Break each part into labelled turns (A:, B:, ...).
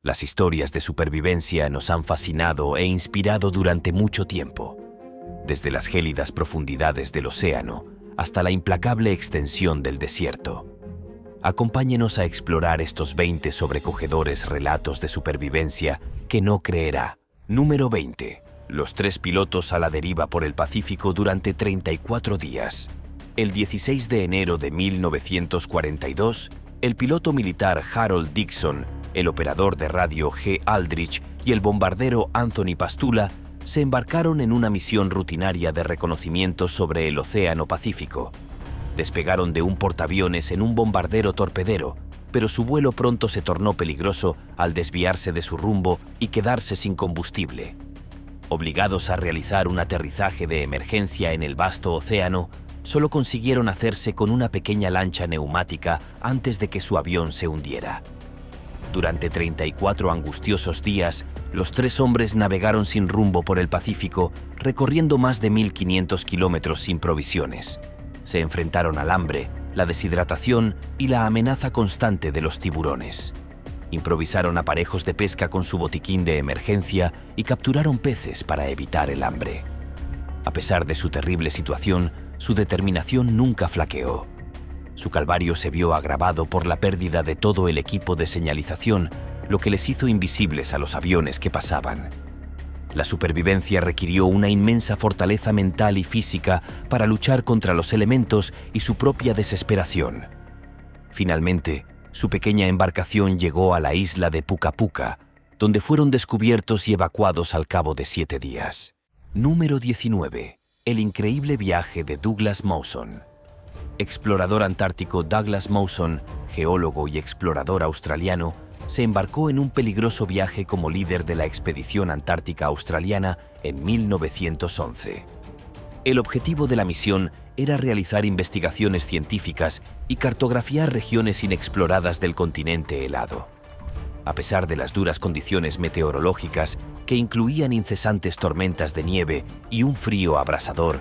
A: Las historias de supervivencia nos han fascinado e inspirado durante mucho tiempo, desde las gélidas profundidades del océano hasta la implacable extensión del desierto. Acompáñenos a explorar estos 20 sobrecogedores relatos de supervivencia que no creerá. Número 20. Los 3 pilotos a la deriva por el Pacífico durante 34 días. El 16 de enero de 1942, el piloto militar Harold Dixon, el operador de radio G. Aldrich y el bombardero Anthony Pastula se embarcaron en una misión rutinaria de reconocimiento sobre el Océano Pacífico. Despegaron de un portaaviones en un bombardero torpedero, pero su vuelo pronto se tornó peligroso al desviarse de su rumbo y quedarse sin combustible. Obligados a realizar un aterrizaje de emergencia en el vasto océano, solo consiguieron hacerse con una pequeña lancha neumática antes de que su avión se hundiera. Durante 34 angustiosos días, los 3 hombres navegaron sin rumbo por el Pacífico, recorriendo más de 1.500 kilómetros sin provisiones. Se enfrentaron al hambre, la deshidratación y la amenaza constante de los tiburones. Improvisaron aparejos de pesca con su botiquín de emergencia y capturaron peces para evitar el hambre. A pesar de su terrible situación, su determinación nunca flaqueó. Su calvario se vio agravado por la pérdida de todo el equipo de señalización, lo que les hizo invisibles a los aviones que pasaban. La supervivencia requirió una inmensa fortaleza mental y física para luchar contra los elementos y su propia desesperación. Finalmente, su pequeña embarcación llegó a la isla de Puka Puka, donde fueron descubiertos y evacuados al cabo de 7 días. Número 19. El increíble viaje de Douglas Mawson. Explorador antártico Douglas Mawson, geólogo y explorador australiano, se embarcó en un peligroso viaje como líder de la expedición antártica australiana en 1911. El objetivo de la misión era realizar investigaciones científicas y cartografiar regiones inexploradas del continente helado. A pesar de las duras condiciones meteorológicas, que incluían incesantes tormentas de nieve y un frío abrasador,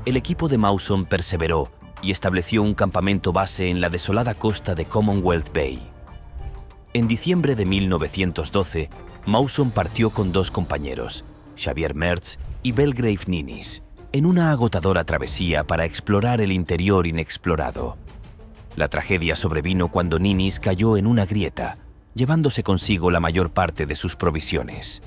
A: el equipo de Mawson perseveró y estableció un campamento base en la desolada costa de Commonwealth Bay. En diciembre de 1912, Mawson partió con 2 compañeros, Xavier Mertz y Belgrave Ninis, en una agotadora travesía para explorar el interior inexplorado. La tragedia sobrevino cuando Ninis cayó en una grieta, llevándose consigo la mayor parte de sus provisiones.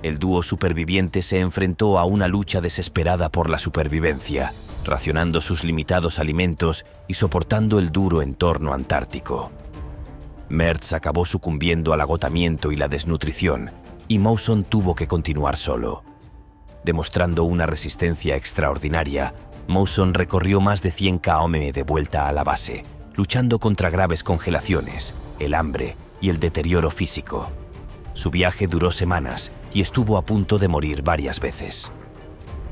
A: El dúo superviviente se enfrentó a una lucha desesperada por la supervivencia, racionando sus limitados alimentos y soportando el duro entorno antártico. Mertz acabó sucumbiendo al agotamiento y la desnutrición, y Mawson tuvo que continuar solo. Demostrando una resistencia extraordinaria, Mawson recorrió más de 100 km de vuelta a la base, luchando contra graves congelaciones, el hambre y el deterioro físico. Su viaje duró semanas y estuvo a punto de morir varias veces.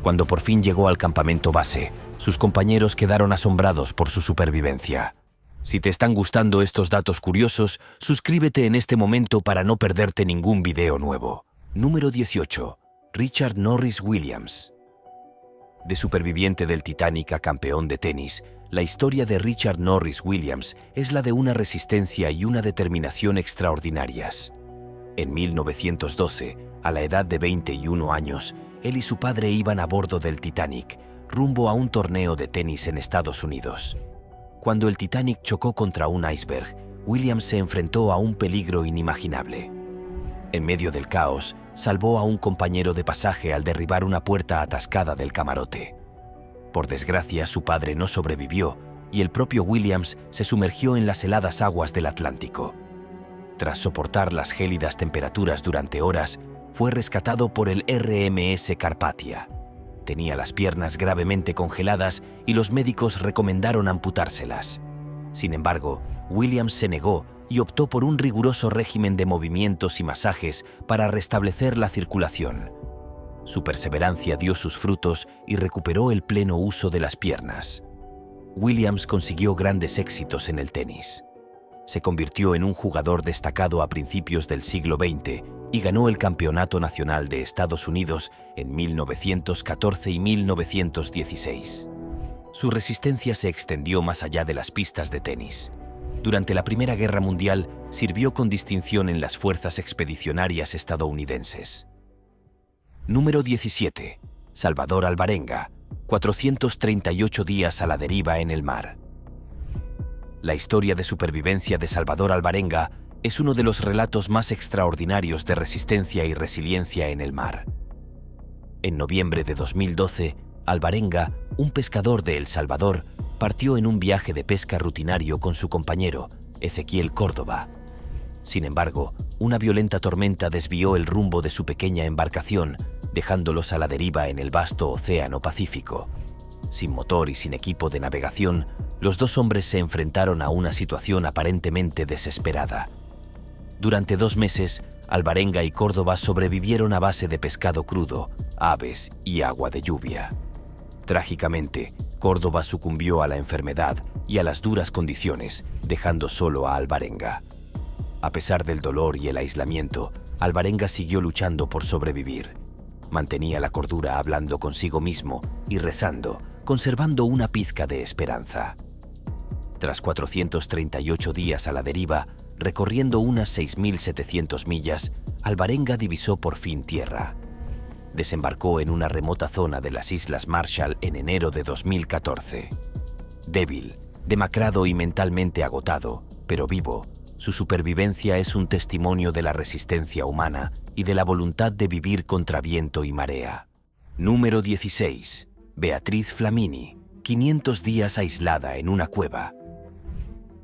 A: Cuando por fin llegó al campamento base, sus compañeros quedaron asombrados por su supervivencia. Si te están gustando estos datos curiosos, suscríbete en este momento para no perderte ningún video nuevo. Número 18. Richard Norris Williams. De superviviente del Titanic a campeón de tenis, la historia de Richard Norris Williams es la de una resistencia y una determinación extraordinarias. En 1912, a la edad de 21 años, él y su padre iban a bordo del Titanic, rumbo a un torneo de tenis en Estados Unidos. Cuando el Titanic chocó contra un iceberg, Williams se enfrentó a un peligro inimaginable. En medio del caos, salvó a un compañero de pasaje al derribar una puerta atascada del camarote. Por desgracia, su padre no sobrevivió y el propio Williams se sumergió en las heladas aguas del Atlántico. Tras soportar las gélidas temperaturas durante horas, fue rescatado por el RMS Carpathia. Tenía las piernas gravemente congeladas y los médicos recomendaron amputárselas. Sin embargo, Williams se negó y optó por un riguroso régimen de movimientos y masajes para restablecer la circulación. Su perseverancia dio sus frutos y recuperó el pleno uso de las piernas. Williams consiguió grandes éxitos en el tenis. Se convirtió en un jugador destacado a principios del siglo XX y ganó el Campeonato Nacional de Estados Unidos en 1914 y 1916. Su resistencia se extendió más allá de las pistas de tenis. Durante la Primera Guerra Mundial sirvió con distinción en las fuerzas expedicionarias estadounidenses. Número 17. Salvador Alvarenga, 438 días a la deriva en el mar. La historia de supervivencia de Salvador Alvarenga es uno de los relatos más extraordinarios de resistencia y resiliencia en el mar. En noviembre de 2012, Alvarenga, un pescador de El Salvador, partió en un viaje de pesca rutinario con su compañero, Ezequiel Córdoba. Sin embargo, una violenta tormenta desvió el rumbo de su pequeña embarcación, dejándolos a la deriva en el vasto Océano Pacífico. Sin motor y sin equipo de navegación, los dos hombres se enfrentaron a una situación aparentemente desesperada. Durante 2 meses, Alvarenga y Córdoba sobrevivieron a base de pescado crudo, aves y agua de lluvia. Trágicamente, Córdoba sucumbió a la enfermedad y a las duras condiciones, dejando solo a Alvarenga. A pesar del dolor y el aislamiento, Alvarenga siguió luchando por sobrevivir. Mantenía la cordura hablando consigo mismo y rezando, conservando una pizca de esperanza. Tras 438 días a la deriva, recorriendo unas 6.700 millas, Alvarenga divisó por fin tierra. Desembarcó en una remota zona de las Islas Marshall en enero de 2014. Débil, demacrado y mentalmente agotado, pero vivo, su supervivencia es un testimonio de la resistencia humana y de la voluntad de vivir contra viento y marea. Número 16. Beatriz Flamini, 500 días aislada en una cueva.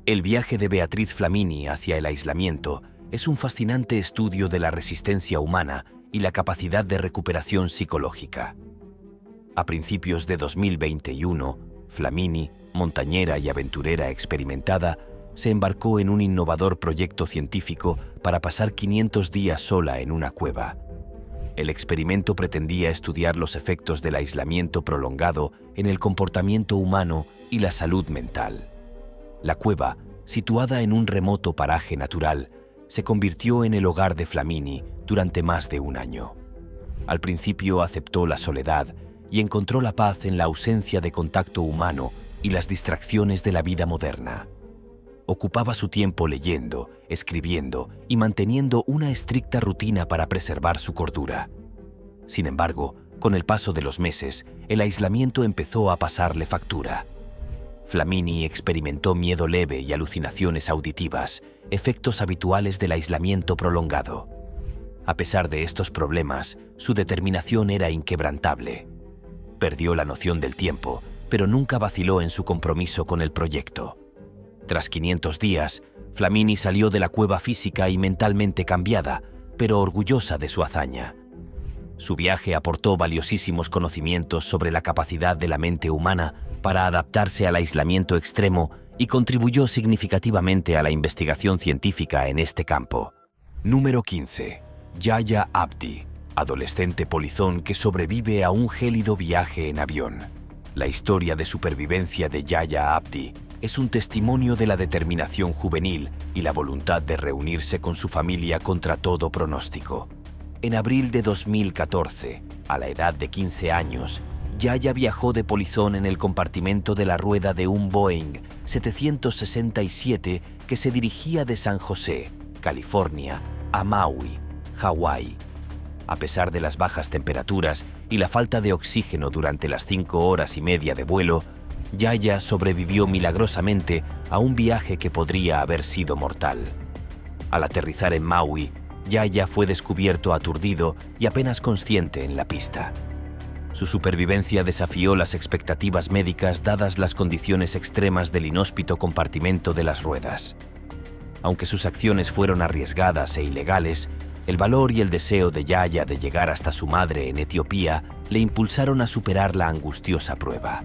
A: El viaje de Beatriz Flamini hacia el aislamiento es un fascinante estudio de la resistencia humana y la capacidad de recuperación psicológica. A principios de 2021, Flamini, montañera y aventurera experimentada, se embarcó en un innovador proyecto científico para pasar 500 días sola en una cueva. El experimento pretendía estudiar los efectos del aislamiento prolongado en el comportamiento humano y la salud mental. La cueva, situada en un remoto paraje natural, se convirtió en el hogar de Flamini durante más de 1 año. Al principio aceptó la soledad y encontró la paz en la ausencia de contacto humano y las distracciones de la vida moderna. Ocupaba su tiempo leyendo, escribiendo y manteniendo una estricta rutina para preservar su cordura. Sin embargo, con el paso de los meses, el aislamiento empezó a pasarle factura. Flamini experimentó miedo leve y alucinaciones auditivas, efectos habituales del aislamiento prolongado. A pesar de estos problemas, su determinación era inquebrantable. Perdió la noción del tiempo, pero nunca vaciló en su compromiso con el proyecto. Tras 500 días, Flamini salió de la cueva física y mentalmente cambiada, pero orgullosa de su hazaña. Su viaje aportó valiosísimos conocimientos sobre la capacidad de la mente humana para adaptarse al aislamiento extremo y contribuyó significativamente a la investigación científica en este campo. Número 15. Yahya Abdi, adolescente polizón que sobrevive a un gélido viaje en avión. La historia de supervivencia de Yahya Abdi es un testimonio de la determinación juvenil y la voluntad de reunirse con su familia contra todo pronóstico. En abril de 2014, a la edad de 15 años, Yahya viajó de polizón en el compartimento de la rueda de un Boeing 767 que se dirigía de San José, California, a Maui, Hawái. A pesar de las bajas temperaturas y la falta de oxígeno durante las 5 horas y media de vuelo, Yahya sobrevivió milagrosamente a un viaje que podría haber sido mortal. Al aterrizar en Maui, Yahya fue descubierto aturdido y apenas consciente en la pista. Su supervivencia desafió las expectativas médicas dadas las condiciones extremas del inhóspito compartimento de las ruedas. Aunque sus acciones fueron arriesgadas e ilegales, el valor y el deseo de Yahya de llegar hasta su madre en Etiopía le impulsaron a superar la angustiosa prueba.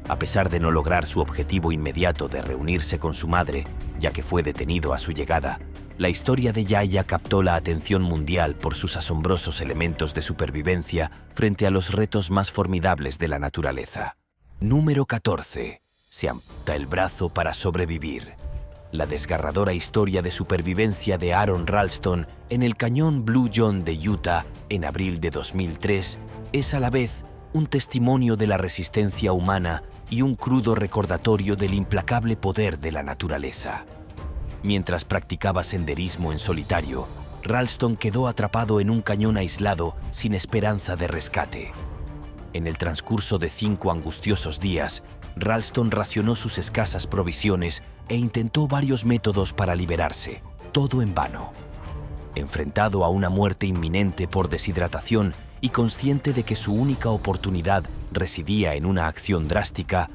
A: A pesar de no lograr su objetivo inmediato de reunirse con su madre, ya que fue detenido a su llegada, la historia de Yahya captó la atención mundial por sus asombrosos elementos de supervivencia frente a los retos más formidables de la naturaleza. Número 14. Se amputa el brazo para sobrevivir. La desgarradora historia de supervivencia de Aaron Ralston en el cañón Blue John de Utah en abril de 2003 es a la vez un testimonio de la resistencia humana y un crudo recordatorio del implacable poder de la naturaleza. Mientras practicaba senderismo en solitario, Ralston quedó atrapado en un cañón aislado sin esperanza de rescate. En el transcurso de 5 angustiosos días, Ralston racionó sus escasas provisiones e intentó varios métodos para liberarse, todo en vano. Enfrentado a una muerte inminente por deshidratación y consciente de que su única oportunidad residía en una acción drástica,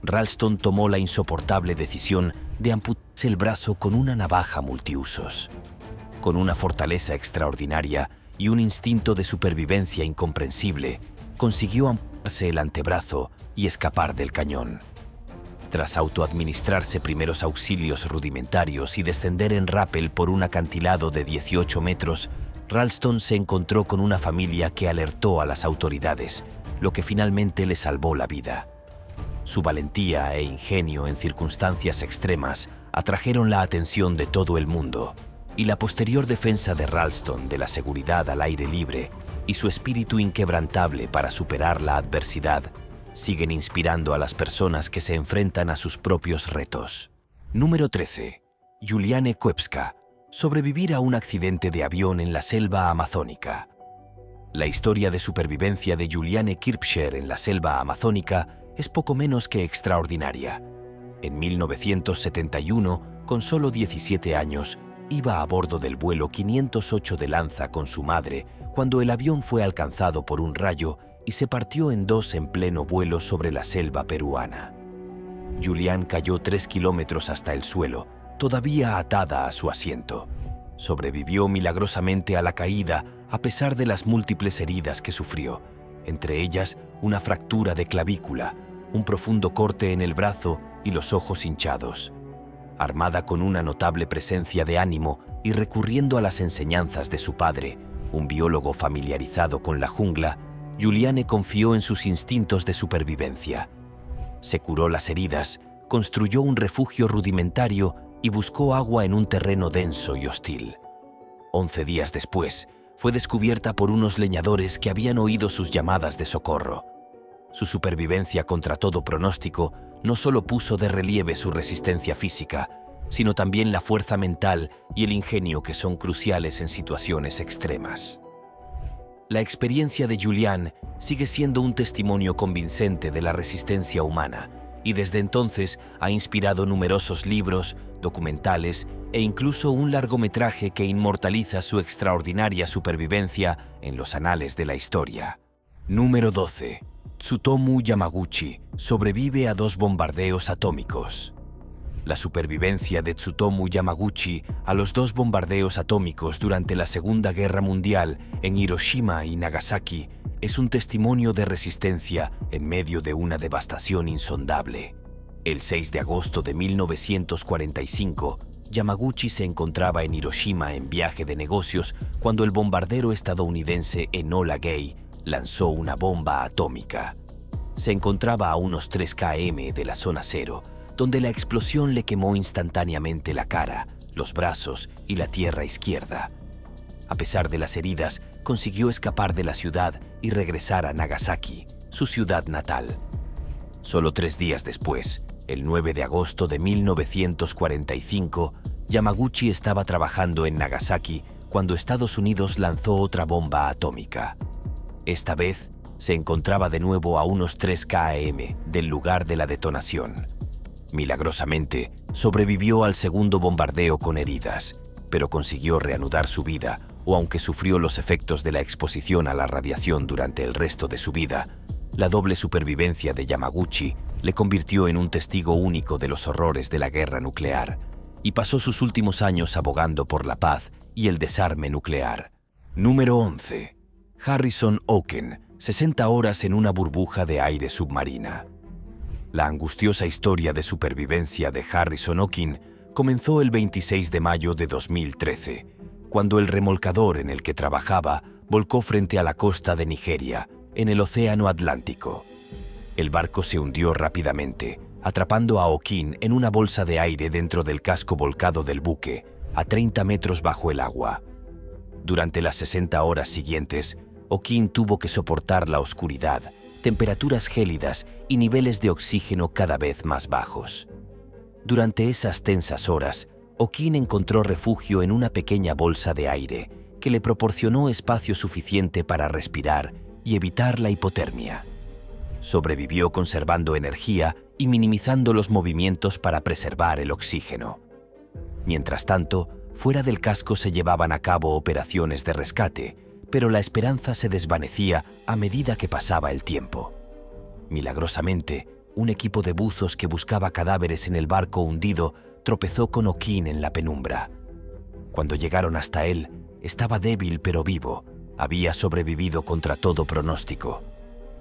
A: Ralston tomó la insoportable decisión de amputarse el brazo con una navaja multiusos. Con una fortaleza extraordinaria y un instinto de supervivencia incomprensible, consiguió amputarse el antebrazo y escapar del cañón. Tras autoadministrarse primeros auxilios rudimentarios y descender en rappel por un acantilado de 18 metros, Ralston se encontró con una familia que alertó a las autoridades, lo que finalmente le salvó la vida. Su valentía e ingenio en circunstancias extremas atrajeron la atención de todo el mundo, y la posterior defensa de Ralston de la seguridad al aire libre y su espíritu inquebrantable para superar la adversidad siguen inspirando a las personas que se enfrentan a sus propios retos. Número 13. Juliane Koepska. Sobrevivir a un accidente de avión en la selva amazónica. La historia de supervivencia de Juliane Kirpscher en la selva amazónica es poco menos que extraordinaria. En 1971, con solo 17 años, iba a bordo del vuelo 508 de Lanza con su madre cuando el avión fue alcanzado por un rayo y se partió en dos en pleno vuelo sobre la selva peruana. Juliane cayó 3 kilómetros hasta el suelo, todavía atada a su asiento. Sobrevivió milagrosamente a la caída a pesar de las múltiples heridas que sufrió, entre ellas una fractura de clavícula, un profundo corte en el brazo y los ojos hinchados. Armada con una notable presencia de ánimo y recurriendo a las enseñanzas de su padre, un biólogo familiarizado con la jungla, Juliane confió en sus instintos de supervivencia. Se curó las heridas, construyó un refugio rudimentario y buscó agua en un terreno denso y hostil. 11 días después, fue descubierta por unos leñadores que habían oído sus llamadas de socorro. Su supervivencia contra todo pronóstico no solo puso de relieve su resistencia física, sino también la fuerza mental y el ingenio que son cruciales en situaciones extremas. La experiencia de Juliane sigue siendo un testimonio convincente de la resistencia humana y desde entonces ha inspirado numerosos libros, documentales e incluso un largometraje que inmortaliza su extraordinaria supervivencia en los anales de la historia. Número 12. Tsutomu Yamaguchi sobrevive a 2 bombardeos atómicos. La supervivencia de Tsutomu Yamaguchi a los 2 bombardeos atómicos durante la Segunda Guerra Mundial en Hiroshima y Nagasaki es un testimonio de resistencia en medio de una devastación insondable. El 6 de agosto de 1945, Yamaguchi se encontraba en Hiroshima en viaje de negocios cuando el bombardero estadounidense Enola Gay lanzó una bomba atómica. Se encontraba a unos 3 km de la zona cero, donde la explosión le quemó instantáneamente la cara, los brazos y la tierra izquierda. A pesar de las heridas, consiguió escapar de la ciudad y regresar a Nagasaki, su ciudad natal. Solo 3 días después, el 9 de agosto de 1945, Yamaguchi estaba trabajando en Nagasaki cuando Estados Unidos lanzó otra bomba atómica. Esta vez, se encontraba de nuevo a unos 3 km del lugar de la detonación. Milagrosamente, sobrevivió al segundo bombardeo con heridas, pero consiguió reanudar su vida, o aunque sufrió los efectos de la exposición a la radiación durante el resto de su vida, la doble supervivencia de Yamaguchi le convirtió en un testigo único de los horrores de la guerra nuclear, y pasó sus últimos años abogando por la paz y el desarme nuclear. Número 11. Harrison Oken, 60 horas en una burbuja de aire submarina. La angustiosa historia de supervivencia de Harrison Oken comenzó el 26 de mayo de 2013, cuando el remolcador en el que trabajaba volcó frente a la costa de Nigeria, en el Océano Atlántico. El barco se hundió rápidamente, atrapando a Oken en una bolsa de aire dentro del casco volcado del buque, a 30 metros bajo el agua. Durante las 60 horas siguientes, Oken tuvo que soportar la oscuridad, temperaturas gélidas y niveles de oxígeno cada vez más bajos. Durante esas tensas horas, O'Kane encontró refugio en una pequeña bolsa de aire que le proporcionó espacio suficiente para respirar y evitar la hipotermia. Sobrevivió conservando energía y minimizando los movimientos para preservar el oxígeno. Mientras tanto, fuera del casco se llevaban a cabo operaciones de rescate, pero la esperanza se desvanecía a medida que pasaba el tiempo. Milagrosamente, un equipo de buzos que buscaba cadáveres en el barco hundido tropezó con O'Kane en la penumbra. Cuando llegaron hasta él, estaba débil pero vivo. Había sobrevivido contra todo pronóstico.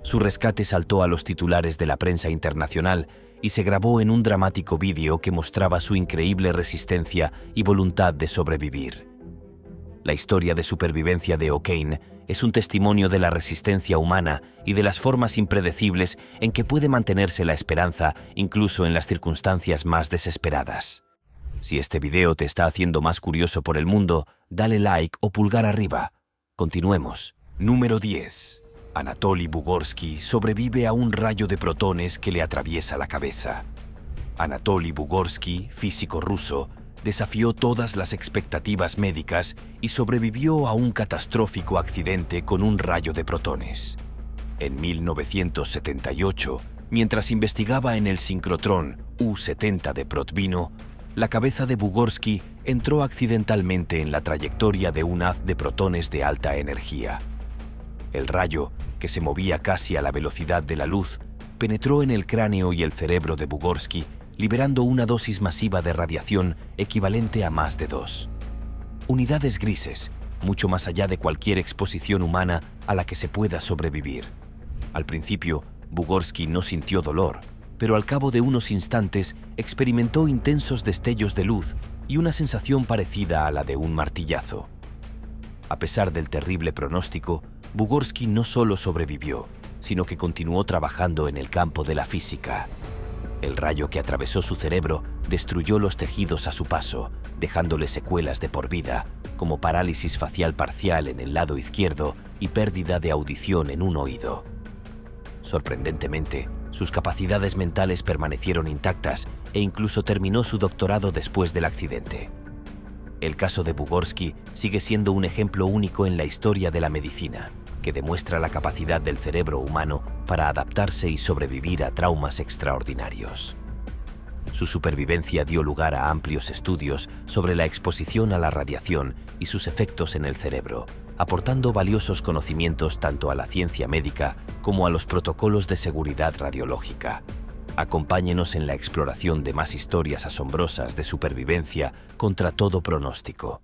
A: Su rescate saltó a los titulares de la prensa internacional y se grabó en un dramático vídeo que mostraba su increíble resistencia y voluntad de sobrevivir. La historia de supervivencia de O'Kane es un testimonio de la resistencia humana y de las formas impredecibles en que puede mantenerse la esperanza incluso en las circunstancias más desesperadas. Si este video te está haciendo más curioso por el mundo, dale like o pulgar arriba. Continuemos. Número 10. Anatoly Bugorsky sobrevive a un rayo de protones que le atraviesa la cabeza. Anatoly Bugorsky, físico ruso, desafió todas las expectativas médicas y sobrevivió a un catastrófico accidente con un rayo de protones. En 1978, mientras investigaba en el sincrotrón U-70 de Protvino, la cabeza de Bugorsky entró accidentalmente en la trayectoria de un haz de protones de alta energía. El rayo, que se movía casi a la velocidad de la luz, penetró en el cráneo y el cerebro de Bugorsky, liberando una dosis masiva de radiación equivalente a más de 2 unidades grises, mucho más allá de cualquier exposición humana a la que se pueda sobrevivir. Al principio, Bugorsky no sintió dolor, pero al cabo de unos instantes experimentó intensos destellos de luz y una sensación parecida a la de un martillazo. A pesar del terrible pronóstico, Bugorsky no solo sobrevivió, sino que continuó trabajando en el campo de la física. El rayo que atravesó su cerebro destruyó los tejidos a su paso, dejándole secuelas de por vida, como parálisis facial parcial en el lado izquierdo y pérdida de audición en un oído. Sorprendentemente, sus capacidades mentales permanecieron intactas e incluso terminó su doctorado después del accidente. El caso de Bugorsky sigue siendo un ejemplo único en la historia de la medicina, que demuestra la capacidad del cerebro humano para adaptarse y sobrevivir a traumas extraordinarios. Su supervivencia dio lugar a amplios estudios sobre la exposición a la radiación y sus efectos en el cerebro, aportando valiosos conocimientos tanto a la ciencia médica como a los protocolos de seguridad radiológica. Acompáñenos en la exploración de más historias asombrosas de supervivencia contra todo pronóstico.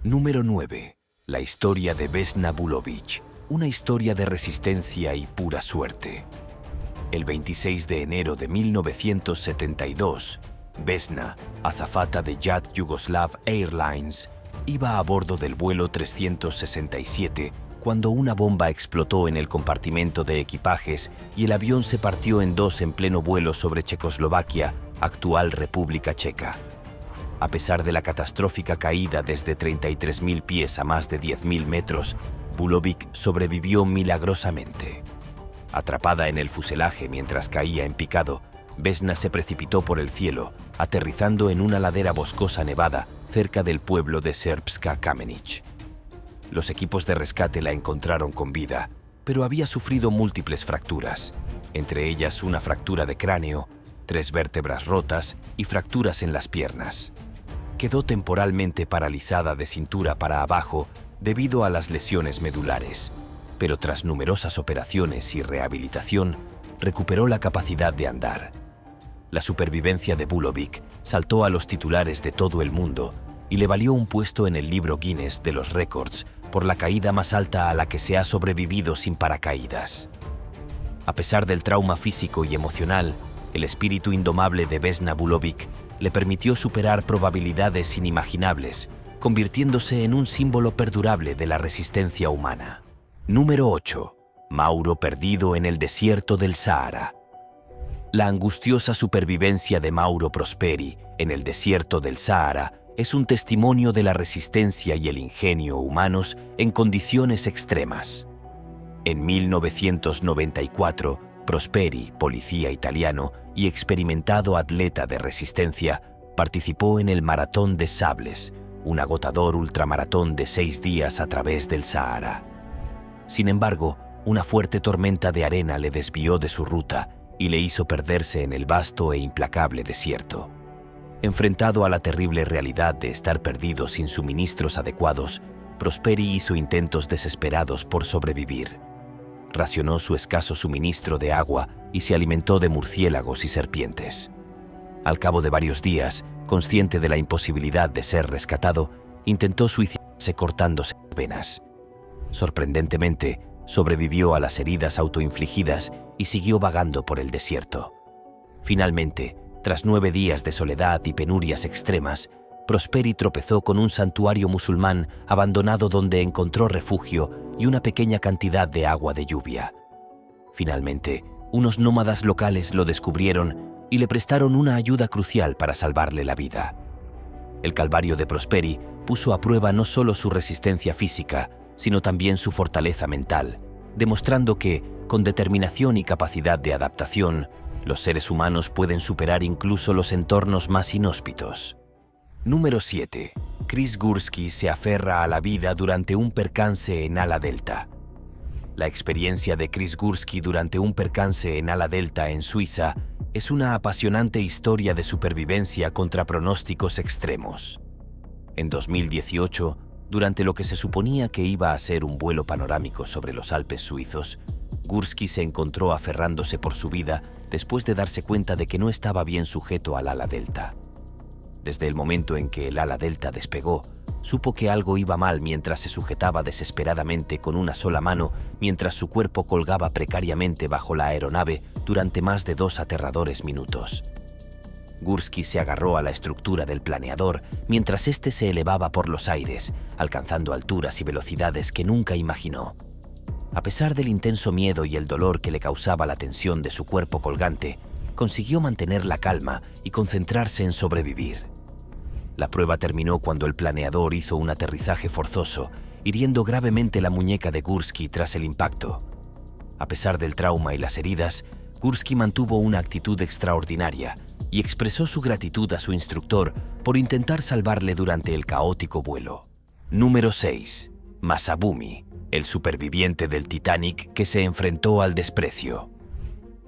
A: Número 9. La historia de Vesna Vulović, una historia de resistencia y pura suerte. El 26 de enero de 1972, Vesna, azafata de Jet Yugoslav Airlines, iba a bordo del vuelo 367 cuando una bomba explotó en el compartimento de equipajes y el avión se partió en dos en pleno vuelo sobre Checoslovaquia, actual República Checa. A pesar de la catastrófica caída desde 33.000 pies a más de 10.000 metros, Vulović sobrevivió milagrosamente. Atrapada en el fuselaje mientras caía en picado, Vesna se precipitó por el cielo, aterrizando en una ladera boscosa nevada cerca del pueblo de Srpska Kamenić. Los equipos de rescate la encontraron con vida, pero había sufrido múltiples fracturas, entre ellas una fractura de cráneo, 3 vértebras rotas y fracturas en las piernas. Quedó temporalmente paralizada de cintura para abajo debido a las lesiones medulares, pero tras numerosas operaciones y rehabilitación, recuperó la capacidad de andar. La supervivencia de Vulović saltó a los titulares de todo el mundo y le valió un puesto en el libro Guinness de los récords por la caída más alta a la que se ha sobrevivido sin paracaídas. A pesar del trauma físico y emocional, el espíritu indomable de Vesna Vulović le permitió superar probabilidades inimaginables, convirtiéndose en un símbolo perdurable de la resistencia humana. Número 8. Mauro perdido en el desierto del Sahara. La angustiosa supervivencia de Mauro Prosperi en el desierto del Sahara es un testimonio de la resistencia y el ingenio humanos en condiciones extremas. En 1994, Prosperi, policía italiano y experimentado atleta de resistencia, participó en el Maratón de Sables, un agotador ultramaratón de 6 días a través del Sahara. Sin embargo, una fuerte tormenta de arena le desvió de su ruta y le hizo perderse en el vasto e implacable desierto. Enfrentado a la terrible realidad de estar perdido sin suministros adecuados, Prosperi hizo intentos desesperados por sobrevivir. Racionó su escaso suministro de agua y se alimentó de murciélagos y serpientes. Al cabo de varios días, consciente de la imposibilidad de ser rescatado, intentó suicidarse cortándose las venas. Sorprendentemente, sobrevivió a las heridas autoinfligidas y siguió vagando por el desierto. Finalmente, tras 9 días de soledad y penurias extremas, Prosperi tropezó con un santuario musulmán abandonado donde encontró refugio y una pequeña cantidad de agua de lluvia. Finalmente, unos nómadas locales lo descubrieron y le prestaron una ayuda crucial para salvarle la vida. El calvario de Prosperi puso a prueba no solo su resistencia física, sino también su fortaleza mental, demostrando que, con determinación y capacidad de adaptación, los seres humanos pueden superar incluso los entornos más inhóspitos. Número 7. Chris Gursky se aferra a la vida durante un percance en ala delta. La experiencia de Chris Gursky durante un percance en ala delta en Suiza es una apasionante historia de supervivencia contra pronósticos extremos. En 2018, durante lo que se suponía que iba a ser un vuelo panorámico sobre los Alpes suizos, Gursky se encontró aferrándose por su vida después de darse cuenta de que no estaba bien sujeto al ala delta. Desde el momento en que el ala delta despegó, supo que algo iba mal mientras se sujetaba desesperadamente con una sola mano mientras su cuerpo colgaba precariamente bajo la aeronave durante más de 2 aterradores minutos. Gursky se agarró a la estructura del planeador mientras éste se elevaba por los aires, alcanzando alturas y velocidades que nunca imaginó. A pesar del intenso miedo y el dolor que le causaba la tensión de su cuerpo colgante, consiguió mantener la calma y concentrarse en sobrevivir. La prueba terminó cuando el planeador hizo un aterrizaje forzoso, hiriendo gravemente la muñeca de Gursky tras el impacto. A pesar del trauma y las heridas, Gursky mantuvo una actitud extraordinaria y expresó su gratitud a su instructor por intentar salvarle durante el caótico vuelo. Número 6. Masabumi, el superviviente del Titanic que se enfrentó al desprecio.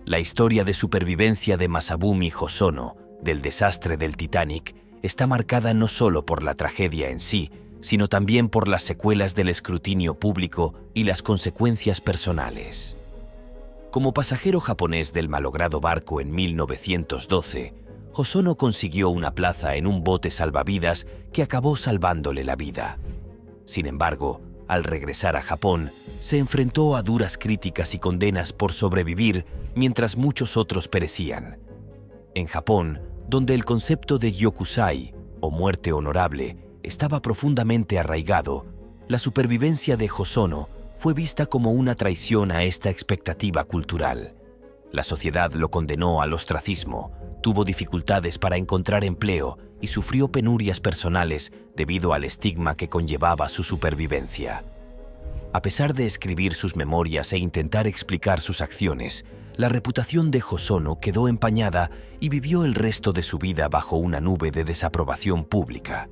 A: La historia de supervivencia de Masabumi Hosono, del desastre del Titanic, está marcada no solo por la tragedia en sí, sino también por las secuelas del escrutinio público y las consecuencias personales. Como pasajero japonés del malogrado barco en 1912, Hosono consiguió una plaza en un bote salvavidas que acabó salvándole la vida. Sin embargo, al regresar a Japón, se enfrentó a duras críticas y condenas por sobrevivir mientras muchos otros perecían. En Japón, donde el concepto de Yokusai, o muerte honorable, estaba profundamente arraigado, la supervivencia de Hosono fue vista como una traición a esta expectativa cultural. La sociedad lo condenó al ostracismo, tuvo dificultades para encontrar empleo y sufrió penurias personales debido al estigma que conllevaba su supervivencia. A pesar de escribir sus memorias e intentar explicar sus acciones, la reputación de Hosono quedó empañada y vivió el resto de su vida bajo una nube de desaprobación pública.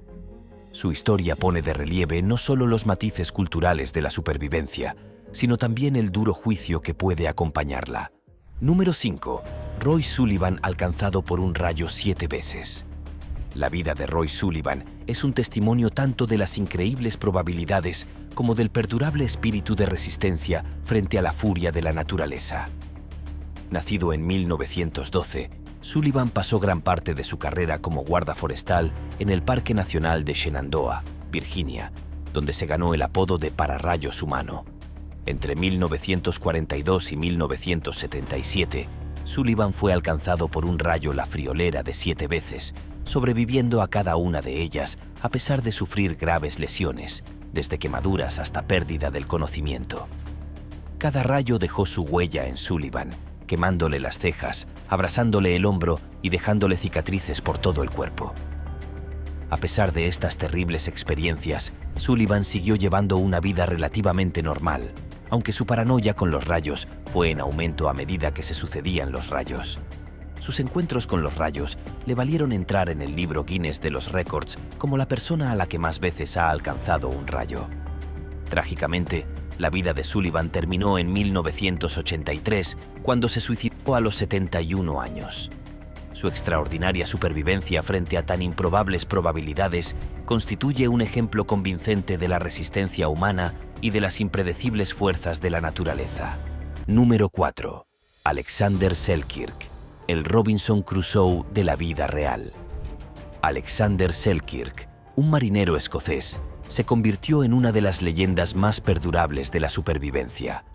A: Su historia pone de relieve no solo los matices culturales de la supervivencia, sino también el duro juicio que puede acompañarla. Número 5. Roy Sullivan alcanzado por un rayo 7 veces. La vida de Roy Sullivan es un testimonio tanto de las increíbles probabilidades como del perdurable espíritu de resistencia frente a la furia de la naturaleza. Nacido en 1912, Sullivan pasó gran parte de su carrera como guarda forestal en el Parque Nacional de Shenandoah, Virginia, donde se ganó el apodo de pararrayos humano. Entre 1942 y 1977, Sullivan fue alcanzado por un rayo la friolera de 7 veces, sobreviviendo a cada una de ellas a pesar de sufrir graves lesiones, desde quemaduras hasta pérdida del conocimiento. Cada rayo dejó su huella en Sullivan, quemándole las cejas, abrasándole el hombro y dejándole cicatrices por todo el cuerpo. A pesar de estas terribles experiencias, Sullivan siguió llevando una vida relativamente normal, aunque su paranoia con los rayos fue en aumento a medida que se sucedían los rayos. Sus encuentros con los rayos le valieron entrar en el libro Guinness de los récords como la persona a la que más veces ha alcanzado un rayo. Trágicamente, la vida de Sullivan terminó en 1983, cuando se suicidó a los 71 años. Su extraordinaria supervivencia frente a tan improbables probabilidades constituye un ejemplo convincente de la resistencia humana y de las impredecibles fuerzas de la naturaleza. Número 4. Alexander Selkirk, el Robinson Crusoe de la vida real. Alexander Selkirk, un marinero escocés, se convirtió en una de las leyendas más perdurables de la supervivencia.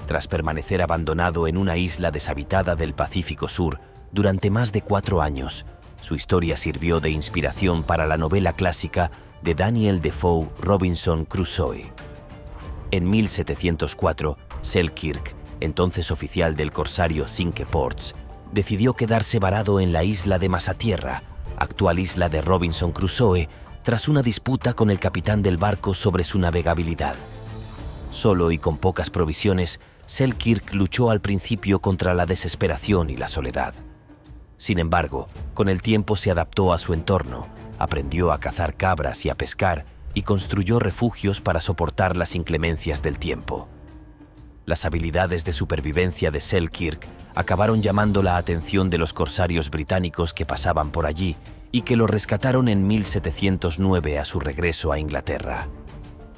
A: Tras permanecer abandonado en una isla deshabitada del Pacífico Sur durante más de 4 años, su historia sirvió de inspiración para la novela clásica de Daniel Defoe, Robinson Crusoe. En 1704, Selkirk, entonces oficial del corsario Cinque Ports, decidió quedarse varado en la isla de Masatierra, actual isla de Robinson Crusoe, tras una disputa con el capitán del barco sobre su navegabilidad. Solo y con pocas provisiones, Selkirk luchó al principio contra la desesperación y la soledad. Sin embargo, con el tiempo se adaptó a su entorno, aprendió a cazar cabras y a pescar y construyó refugios para soportar las inclemencias del tiempo. Las habilidades de supervivencia de Selkirk acabaron llamando la atención de los corsarios británicos que pasaban por allí y que lo rescataron en 1709 a su regreso a Inglaterra.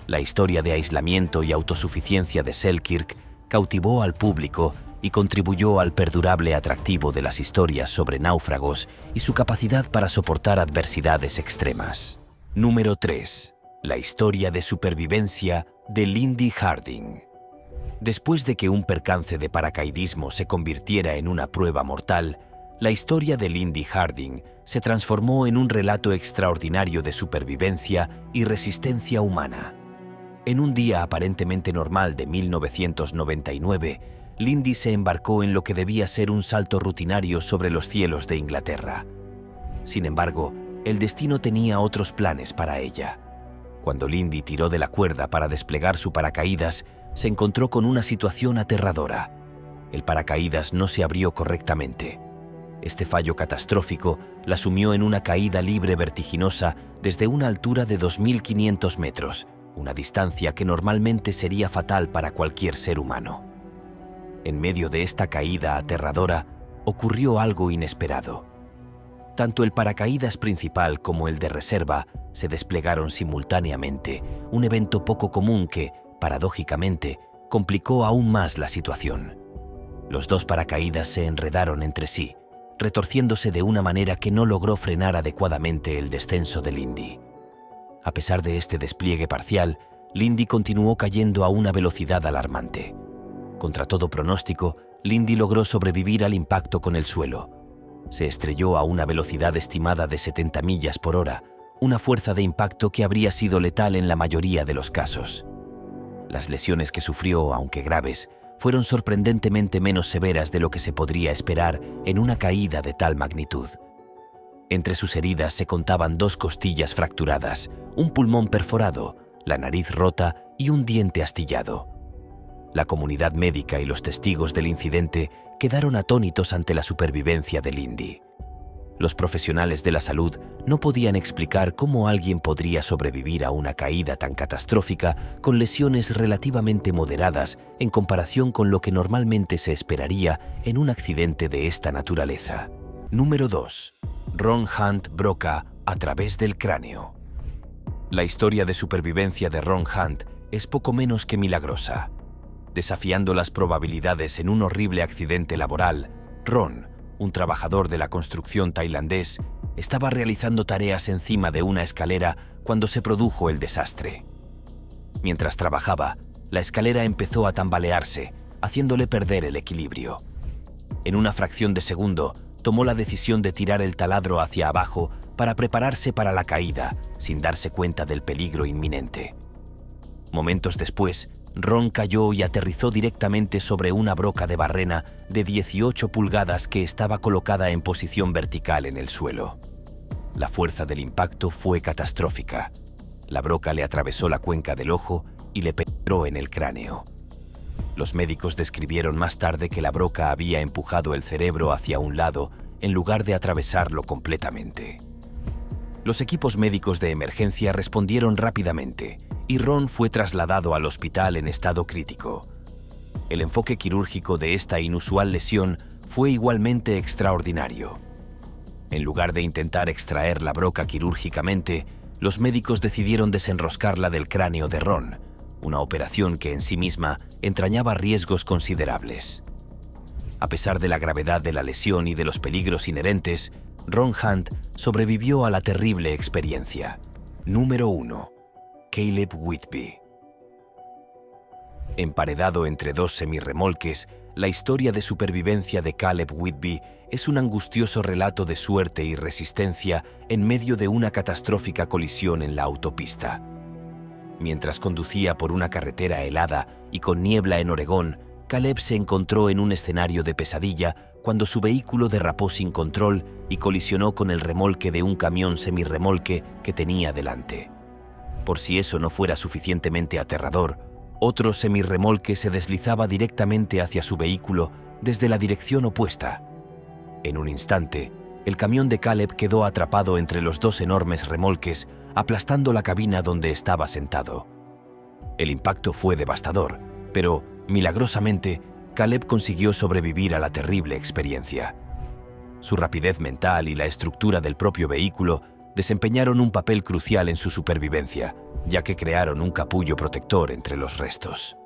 A: La historia de aislamiento y autosuficiencia de Selkirk cautivó al público y contribuyó al perdurable atractivo de las historias sobre náufragos y su capacidad para soportar adversidades extremas. Número 3. La historia de supervivencia de Lindy Harding. Después de que un percance de paracaidismo se convirtiera en una prueba mortal, la historia de Lindy Harding se transformó en un relato extraordinario de supervivencia y resistencia humana. En un día aparentemente normal de 1999, Lindy se embarcó en lo que debía ser un salto rutinario sobre los cielos de Inglaterra. Sin embargo, el destino tenía otros planes para ella. Cuando Lindy tiró de la cuerda para desplegar su paracaídas, se encontró con una situación aterradora. El paracaídas no se abrió correctamente. Este fallo catastrófico la sumió en una caída libre vertiginosa desde una altura de 2.500 metros, una distancia que normalmente sería fatal para cualquier ser humano. En medio de esta caída aterradora, ocurrió algo inesperado. Tanto el paracaídas principal como el de reserva se desplegaron simultáneamente, un evento poco común que, paradójicamente, complicó aún más la situación. Los dos paracaídas se enredaron entre sí, retorciéndose de una manera que no logró frenar adecuadamente el descenso de Lindy. A pesar de este despliegue parcial, Lindy continuó cayendo a una velocidad alarmante. Contra todo pronóstico, Lindy logró sobrevivir al impacto con el suelo. Se estrelló a una velocidad estimada de 70 millas por hora, una fuerza de impacto que habría sido letal en la mayoría de los casos. Las lesiones que sufrió, aunque graves, fueron sorprendentemente menos severas de lo que se podría esperar en una caída de tal magnitud. Entre sus heridas se contaban 2 costillas fracturadas, un pulmón perforado, la nariz rota y un diente astillado. La comunidad médica y los testigos del incidente quedaron atónitos ante la supervivencia de Lindy. Los profesionales de la salud no podían explicar cómo alguien podría sobrevivir a una caída tan catastrófica con lesiones relativamente moderadas en comparación con lo que normalmente se esperaría en un accidente de esta naturaleza. Número 2. Ron Hunt Broca a través del cráneo. La historia de supervivencia de Ron Hunt es poco menos que milagrosa. Desafiando las probabilidades en un horrible accidente laboral, Ron, un trabajador de la construcción tailandés, estaba realizando tareas encima de una escalera cuando se produjo el desastre. Mientras trabajaba, la escalera empezó a tambalearse, haciéndole perder el equilibrio. En una fracción de segundo, tomó la decisión de tirar el taladro hacia abajo para prepararse para la caída, sin darse cuenta del peligro inminente. Momentos después, Ron cayó y aterrizó directamente sobre una broca de barrena de 18 pulgadas que estaba colocada en posición vertical en el suelo. La fuerza del impacto fue catastrófica. La broca le atravesó la cuenca del ojo y le penetró en el cráneo. Los médicos describieron más tarde que la broca había empujado el cerebro hacia un lado en lugar de atravesarlo completamente. Los equipos médicos de emergencia respondieron rápidamente y Ron fue trasladado al hospital en estado crítico. El enfoque quirúrgico de esta inusual lesión fue igualmente extraordinario. En lugar de intentar extraer la broca quirúrgicamente, los médicos decidieron desenroscarla del cráneo de Ron, una operación que en sí misma entrañaba riesgos considerables. A pesar de la gravedad de la lesión y de los peligros inherentes, Ron Hunt sobrevivió a la terrible experiencia. Número 1. Caleb Whitby. Emparedado entre dos semirremolques, la historia de supervivencia de Caleb Whitby es un angustioso relato de suerte y resistencia en medio de una catastrófica colisión en la autopista. Mientras conducía por una carretera helada y con niebla en Oregón, Caleb se encontró en un escenario de pesadilla cuando su vehículo derrapó sin control y colisionó con el remolque de un camión semirremolque que tenía delante. Por si eso no fuera suficientemente aterrador, otro semirremolque se deslizaba directamente hacia su vehículo desde la dirección opuesta. En un instante, el camión de Caleb quedó atrapado entre los dos enormes remolques, aplastando la cabina donde estaba sentado. El impacto fue devastador, pero, milagrosamente, Caleb consiguió sobrevivir a la terrible experiencia. Su rapidez mental y la estructura del propio vehículo desempeñaron un papel crucial en su supervivencia, ya que crearon un capullo protector entre los restos.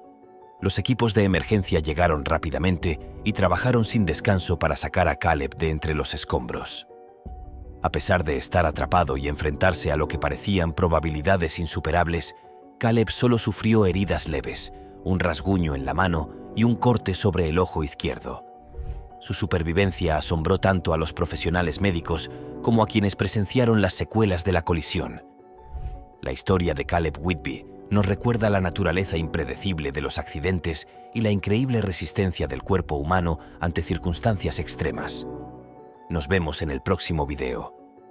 A: Los equipos de emergencia llegaron rápidamente y trabajaron sin descanso para sacar a Caleb de entre los escombros. A pesar de estar atrapado y enfrentarse a lo que parecían probabilidades insuperables, Caleb solo sufrió heridas leves, un rasguño en la mano y un corte sobre el ojo izquierdo. Su supervivencia asombró tanto a los profesionales médicos como a quienes presenciaron las secuelas de la colisión. La historia de Caleb Whitby nos recuerda la naturaleza impredecible de los accidentes y la increíble resistencia del cuerpo humano ante circunstancias extremas. Nos vemos en el próximo video.